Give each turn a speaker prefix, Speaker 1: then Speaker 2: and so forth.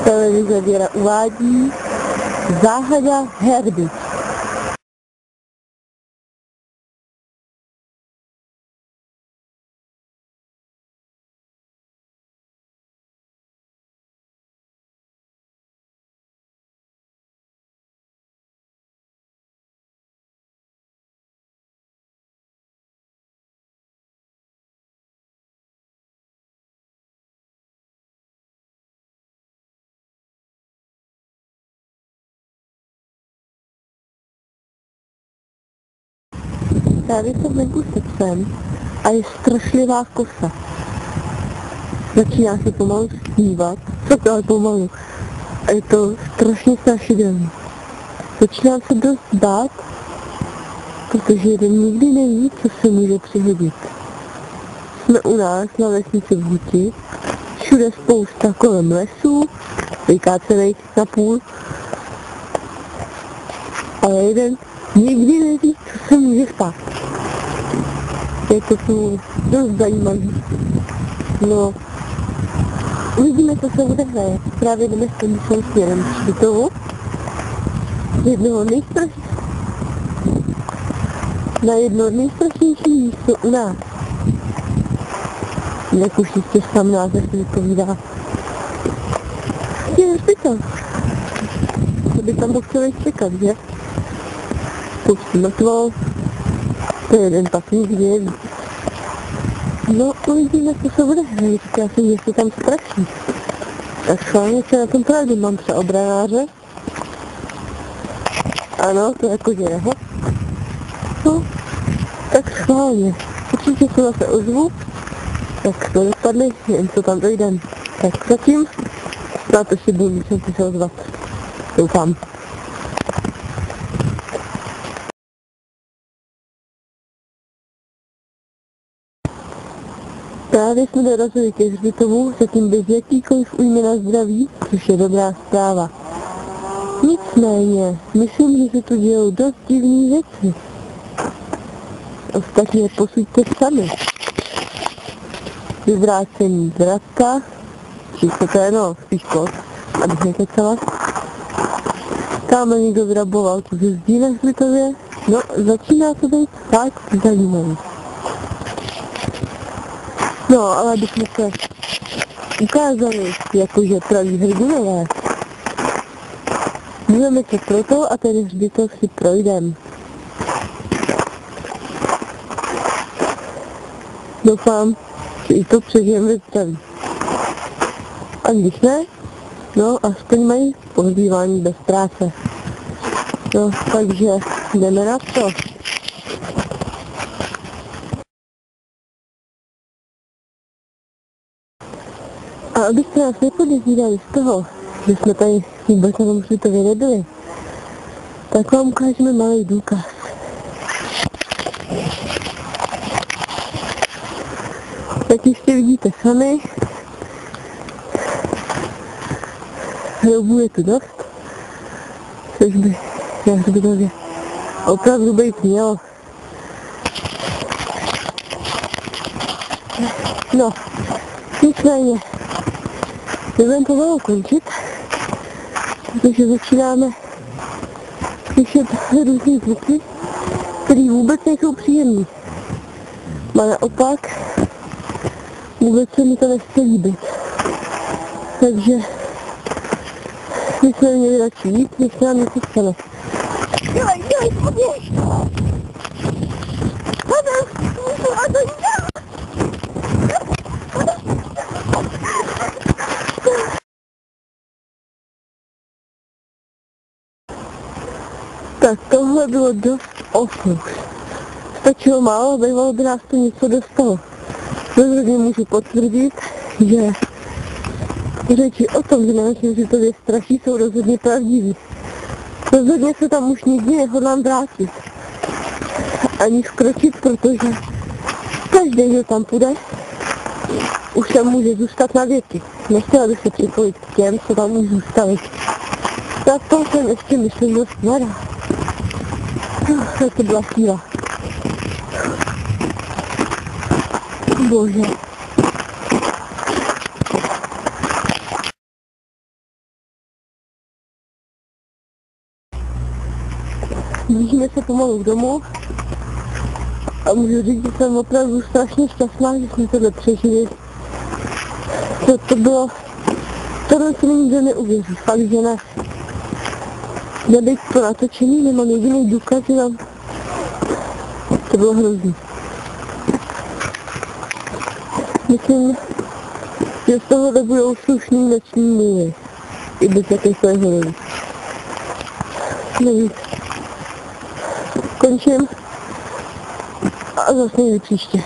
Speaker 1: Televize Věra uvádí Záhada Herbic. Právě jsem venku se psem a je strašlivá kosa. Začíná se pomalu snívat, ale pomalu. A je to strašně strašidelné. Začínám se dost bát, protože jeden nikdy neví, co se může přihodit. Jsme u nás na vesnici v Huti, všude spousta kolem lesů, vykácených na půl, ale jeden nikdy neví, co se může stát. Je to tu dost zajímavý. No, uvidíme, co se bude hraje. Právě jdeme s tím směrem k Špitovu. Na jedno nejstrašnější místo u nás. Jak už jistě sám název si vypovídá. Je Špitov. To by tam chtěli čekat, že? Spoustu mrtvol. To je jeden pak nikdy neví. No, uvidíme, co se bude hrát. Já si jestli tam straší. Tak schválně se na tom pravdě mám třeba obranáře. Ano, to jakože jeho. No, tak schválně. Určitě se zase ozvu. Tak to dopadne, jen co tam dojdem. Tak zatím, na to si budu muset se ozvat. Doufám. Právě jsme dorazili ke hřbitovu, zatím bez jakýkoliv újmy na zdraví, což je dobrá zpráva. Nicméně, myslím, že se tu dějou dost divný věci. Ostatně posuďte sami. Vyvrácení zrádka, či co to je, no, spíš kost, abych nekecala. Tamhle někdo vyraboval tu ze zdí na hřbitově, no, začíná to být fakt zajímavý. No, ale abychom se ukázali, jakože praví hrdinové. Můžeme se proto a ten hřbitov si projdem. Doufám, že i to přežijeme zdraví. A když ne, no, aspoň mají pohřbívání bez práce. No, takže jdeme na to. A abyste nás nepodezírali z toho, že jsme tady vůbec na tom hřbitově nebyli, tak vám ukážeme malý důkaz. Jak ještě vidíte sami, hrobů je tu dost, což by na hřbitově opravdu být mělo. No, nicméně, budeme pomalu končit, protože začínáme slyšet různý zvuky, které vůbec nejsou příjemný. A naopak, vůbec se mi to nechce líbit. Takže my jsme měli radši jít, než se nám něco stane. Dělej, poběž! Tak tohle bylo dost osud. Stačilo málo, bývalo by nás to něco dostalo. Rozhodně můžu potvrdit, že řeči o tom, že na našem hřbitově straší, jsou rozhodně pravdivý. Rozhodně se tam už nikdy nehodlám vrátit. Ani vkročit, protože každý, kdo tam půjde, už tam může zůstat na věky. Nechtěla bych se připojit k těm, co tam už zůstali. Na to jsem ještě myslím dost mladá. To byla síla. Bože. blížíme se pomalu k domu a můžu říct, že jsem opravdu strašně šťastná, že jsme tohle přežili. To bylo, tohle si nikdo neuvěří, fakt, že ne. Nebejt to natočený, nemám jediný důkaz, že tam to bylo hrozný. Myslím, že z toho budou slušný noční můry. I bez jakékoliv horory. Nevím. Končím a zase někdy příště.